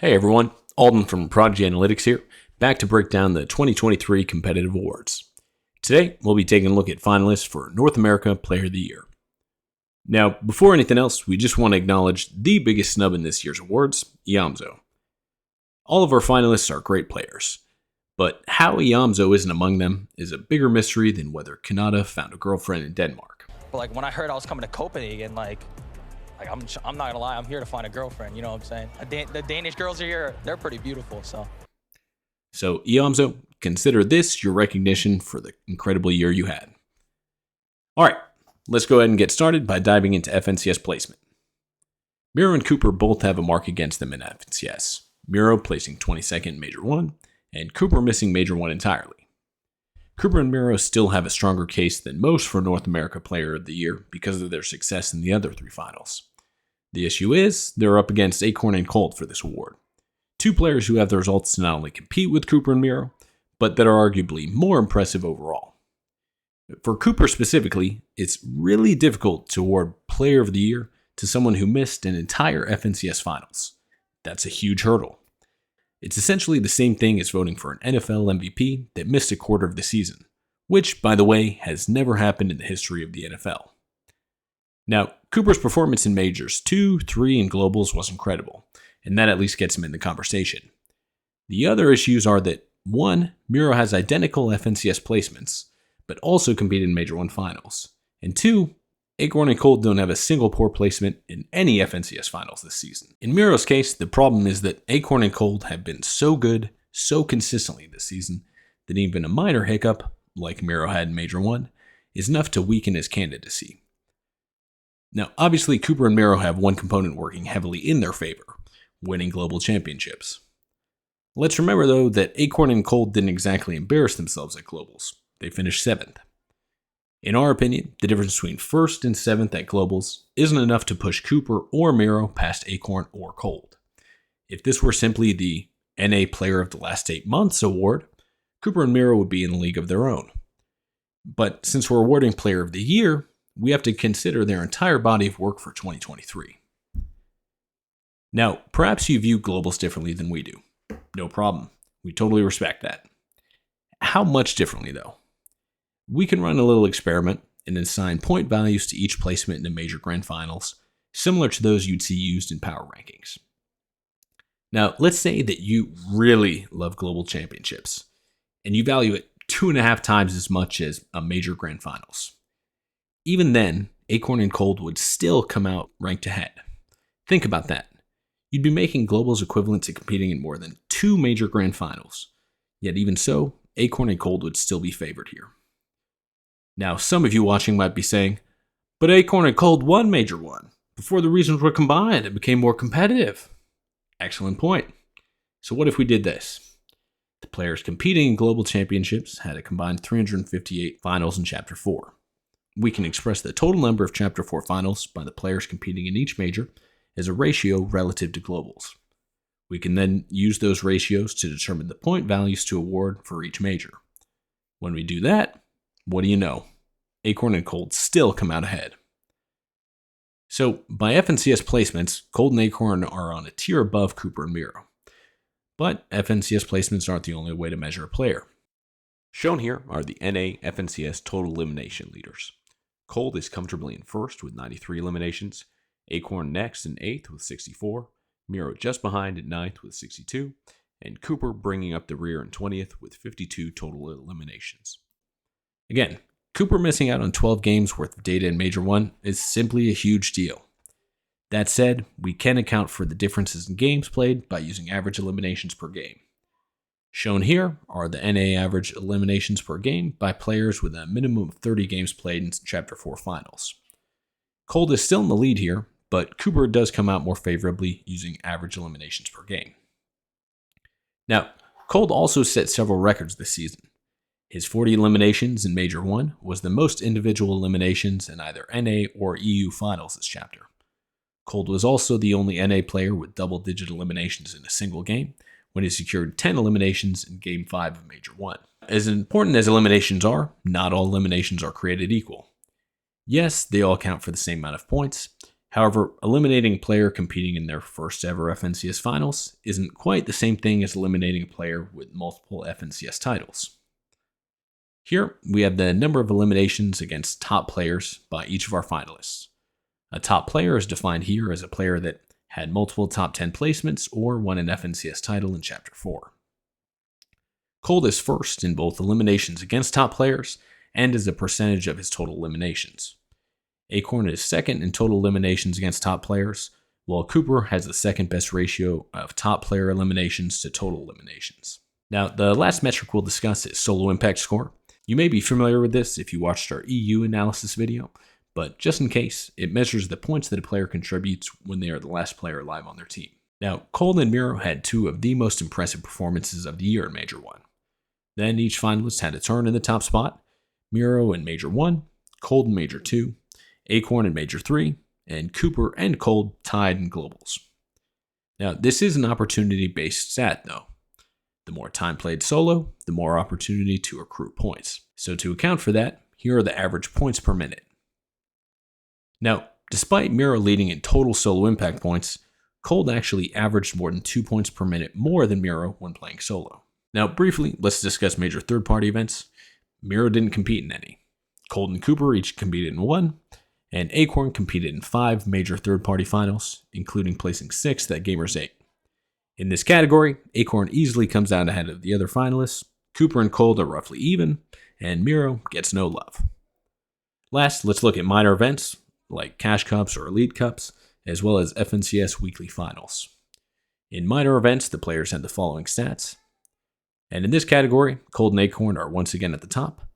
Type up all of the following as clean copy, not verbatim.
Hey everyone, Alden from Prodigy Analytics here, back to break down the 2023 competitive awards. Today, we'll be taking a look at finalists for North America Player of the Year. Now, before anything else, we just want to acknowledge the biggest snub in this year's awards, Iamzo. All of our finalists are great players, but how Iamzo isn't among them is a bigger mystery than whether Kanata found a girlfriend in Denmark. But when I heard I was coming to Copenhagen, I'm not gonna lie, I'm here to find a girlfriend, you know what I'm saying? The Danish girls are here, they're pretty beautiful, so. So, Iamzo, consider this your recognition for the incredible year you had. Alright, let's go ahead and get started by diving into FNCS placement. Mero and Cooper both have a mark against them in FNCS. Mero placing 22nd in Major 1, and Cooper missing Major 1 entirely. Cooper and Mero still have a stronger case than most for North America Player of the Year because of their success in the other three finals. The issue is, they're up against Acorn and Colt for this award. Two players who have the results to not only compete with Cooper and Mero, but that are arguably more impressive overall. For Cooper specifically, it's really difficult to award Player of the Year to someone who missed an entire FNCS finals. That's a huge hurdle. It's essentially the same thing as voting for an NFL MVP that missed a quarter of the season, which, by the way, has never happened in the history of the NFL. Now, Cooper's performance in Majors 2, 3, and Globals was incredible, and that at least gets him in the conversation. The other issues are that 1. Mero has identical FNCS placements, but also competed in Major 1 finals, and 2. Acorn and Colt don't have a single poor placement in any FNCS finals this season. In Mero's case, the problem is that Acorn and Colt have been so good, so consistently this season, that even a minor hiccup, like Mero had in Major 1, is enough to weaken his candidacy. Now, obviously, Cooper and Mero have one component working heavily in their favor, winning global championships. Let's remember, though, that Acorn and Colt didn't exactly embarrass themselves at Globals. They finished 7th. In our opinion, the difference between 1st and 7th at Globals isn't enough to push Cooper or Mero past Acorn or Colt. If this were simply the NA Player of the Last 8 Months award, Cooper and Mero would be in a league of their own. But since we're awarding Player of the Year, we have to consider their entire body of work for 2023. Now, perhaps you view Globals differently than we do. No problem. We totally respect that. How much differently, though? We can run a little experiment and assign point values to each placement in the major grand finals, similar to those you'd see used in power rankings. Now, let's say that you really love global championships, and you value it 2.5 times as much as a major grand finals. Even then, Acorn and Colt would still come out ranked ahead. Think about that. You'd be making globals equivalent to competing in more than 2 major grand finals. Yet even so, Acorn and Colt would still be favored here. Now, some of you watching might be saying, but Acorn and Colt won Major 1. Before the regions were combined, it became more competitive. Excellent point. So what if we did this? The players competing in global championships had a combined 358 finals in Chapter 4. We can express the total number of Chapter 4 finals by the players competing in each major as a ratio relative to globals. We can then use those ratios to determine the point values to award for each major. When we do that, what do you know? Acorn and Colt still come out ahead. So, by FNCS placements, Colt and Acorn are on a tier above Cooper and Mero. But FNCS placements aren't the only way to measure a player. Shown here are the NA FNCS total elimination leaders. Colt is comfortably in 1st with 93 eliminations, Acorn next in 8th with 64, Mero just behind at 9th with 62, and Cooper bringing up the rear in 20th with 52 total eliminations. Again, Cooper missing out on 12 games worth of data in Major 1 is simply a huge deal. That said, we can account for the differences in games played by using average eliminations per game. Shown here are the NA average eliminations per game by players with a minimum of 30 games played in Chapter 4 finals. Colt is still in the lead here, but Cooper does come out more favorably using average eliminations per game. Now, Colt also set several records this season. His 40 eliminations in Major 1 was the most individual eliminations in either NA or EU finals this chapter. Colt was also the only NA player with double-digit eliminations in a single game, when he secured 10 eliminations in Game 5 of Major 1. As important as eliminations are, not all eliminations are created equal. Yes, they all count for the same amount of points, However, eliminating a player competing in their first ever FNCS finals isn't quite the same thing as eliminating a player with multiple FNCS titles. Here, we have the number of eliminations against top players by each of our finalists. A top player is defined here as a player that had multiple top 10 placements or won an FNCS title in Chapter 4. Cold is first in both eliminations against top players and as a percentage of his total eliminations. Acorn is second in total eliminations against top players, while Cooper has the second best ratio of top player eliminations to total eliminations. Now, the last metric we'll discuss is solo impact score. You may be familiar with this if you watched our EU analysis video, but just in case, it measures the points that a player contributes when they are the last player alive on their team. Now, Cold and Mero had two of the most impressive performances of the year in Major 1. Then each finalist had a turn in the top spot, Mero in Major 1, Cold in Major 2, Acorn in Major 3, and Cooper and Cold tied in Globals. Now, this is an opportunity-based stat, though. The more time played solo, the more opportunity to accrue points. So to account for that, here are the average points per minute. Now, despite Mero leading in total solo impact points, Cold actually averaged more than 2 points per minute more than Mero when playing solo. Now, briefly, let's discuss major third-party events. Mero didn't compete in any. Cold and Cooper each competed in 1, and Acorn competed in 5 major third-party finals, including placing 6th at Gamers 8. In this category, Acorn easily comes out ahead of the other finalists, Cooper and Cold are roughly even, and Mero gets no love. Last, let's look at minor events, like Cash Cups or Elite Cups, as well as FNCS weekly finals. In minor events, the players had the following stats. And in this category, Cold and Acorn are once again at the top.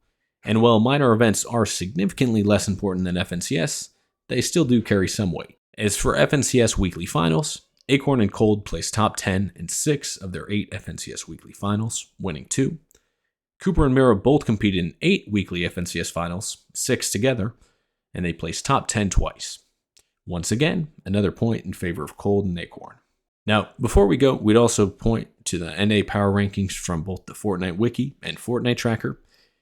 And while minor events are significantly less important than FNCS, they still do carry some weight. As for FNCS weekly finals, Acorn and Cold placed top 10 in 6 of their 8 FNCS weekly finals, winning 2. Cooper and Mero both competed in 8 weekly FNCS finals, 6 together, and they placed top 10 twice. Once again, another point in favor of Cold and Acorn. Now, before we go, we'd also point to the NA power rankings from both the Fortnite Wiki and Fortnite Tracker,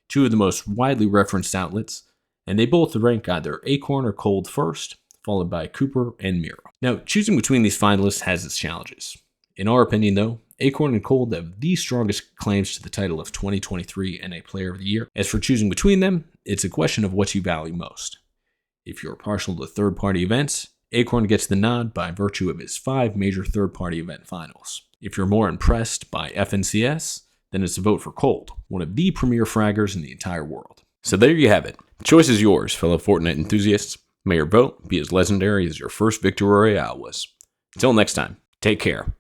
two of the most widely referenced outlets, and they both rank either Acorn or Cold first, followed by Cooper and Mero. Now, choosing between these finalists has its challenges. In our opinion, though, Acorn and Cold have the strongest claims to the title of 2023 NA Player of the Year. As for choosing between them, it's a question of what you value most. If you're partial to third-party events, Acorn gets the nod by virtue of his 5 major third-party event finals. If you're more impressed by FNCS, then it's a vote for Cold, one of the premier fraggers in the entire world. So there you have it. The choice is yours, fellow Fortnite enthusiasts. May your vote be as legendary as your first Victory Royale was. Until next time, take care.